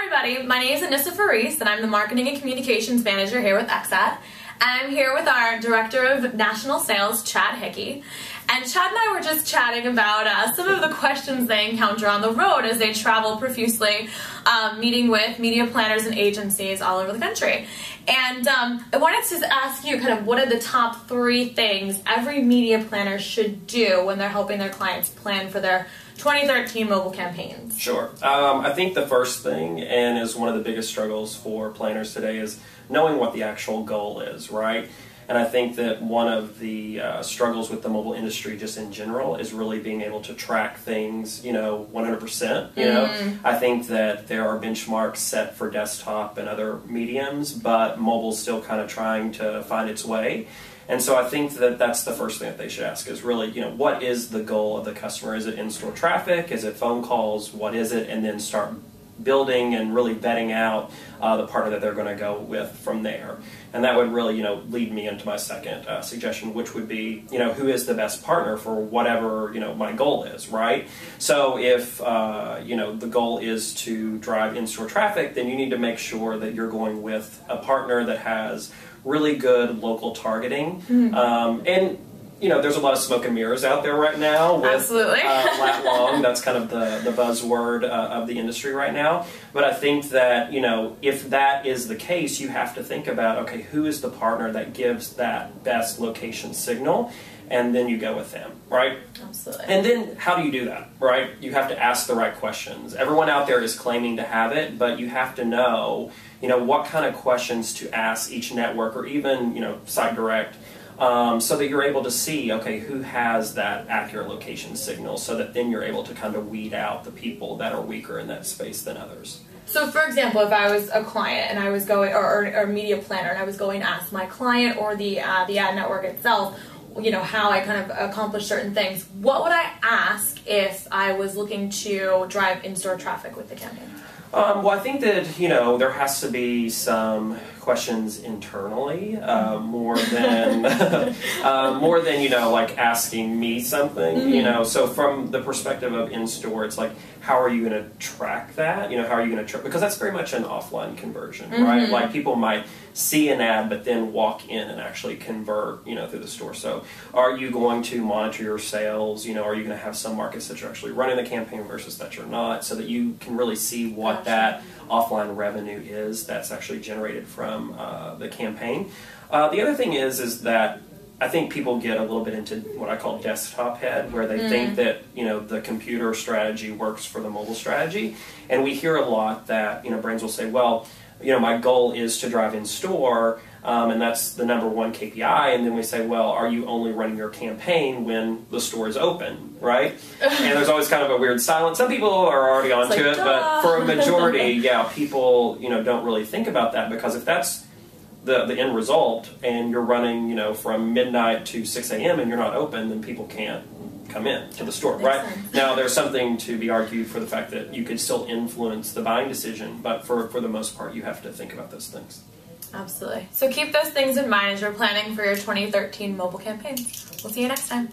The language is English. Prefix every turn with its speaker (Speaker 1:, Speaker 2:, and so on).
Speaker 1: everybody, my name is Annisa Farese and I'm the Marketing and Communications Manager here with xAd. And I'm here with our Director of National Sales, Chad Hickey. And Chad and I were just chatting about some of the questions they encounter on the road as they travel profusely, meeting with media planners and agencies all over the country. And I wanted to ask you kind of what are the top 3 things every media planner should do when they're helping their clients plan for their 2013 mobile campaigns?
Speaker 2: Sure. I think the first thing, and is one of the biggest struggles for planners today, is knowing what the actual goal is, right? And I think that one of the struggles with the mobile industry just in general is really being able to track things, 100%, I think that there are benchmarks set for desktop and other mediums, but mobile's still kind of trying to find its way. And so I think that that's the first thing that they should ask is really, what is the goal of the customer? Is it in-store traffic? Is it phone calls? What is it? And then start building and really vetting out the partner that they're going to go with from there. And that would really, lead me into my second suggestion, which would be, who is the best partner for whatever, my goal is, right? So if, the goal is to drive in-store traffic, then you need to make sure that you're going with a partner that has really good local targeting. And there's a lot of smoke and mirrors out there right now with
Speaker 1: Absolutely.
Speaker 2: lat long. That's kind of the buzzword of the industry right now. But I think that, if that is the case, you have to think about, okay, who is the partner that gives that best location signal? And then you go with them, right?
Speaker 1: Absolutely.
Speaker 2: And then how do you do that, right? You have to ask the right questions. Everyone out there is claiming to have it, but you have to know, what kind of questions to ask each network or even, site direct, so that you're able to see, okay, who has that accurate location signal, so that then you're able to kind of weed out the people that are weaker in that space than others.
Speaker 1: So for example, if I was a client and I was going, or a media planner, and I was going to ask my client or the ad network itself, how I kind of accomplish certain things, what would I ask if I was looking to drive in-store traffic with the campaign?
Speaker 2: Well, I think that, there has to be some questions internally, more than, like asking me something, so from the perspective of in-store, it's like, how are you going to track that? How are you going to track, because that's very much an offline conversion, right? Like people might see an ad, but then walk in and actually convert, through the store. So are you going to monitor your sales? Are you going to have some markets that you're actually running the campaign versus that you're not, so that you can really see what that offline revenue is that's actually generated from the campaign. The other thing is that I think people get a little bit into what I call desktop head, where they think that, the computer strategy works for the mobile strategy. And we hear a lot that, brands will say, well, my goal is to drive in store, and that's the #1 KPI. And then we say, well, are you only running your campaign when the store is open, right? And there's always kind of a weird silence. Some people are already onto it, but for a majority, people, don't really think about that, because if that's the end result, and you're running, from midnight to 6 a.m. and you're not open, then people can't come in to the store, right? Now, there's something to be argued for the fact that you could still influence the buying decision, but for the most part, you have to think about those things.
Speaker 1: Absolutely. So keep those things in mind as you're planning for your 2013 mobile campaigns. We'll see you next time.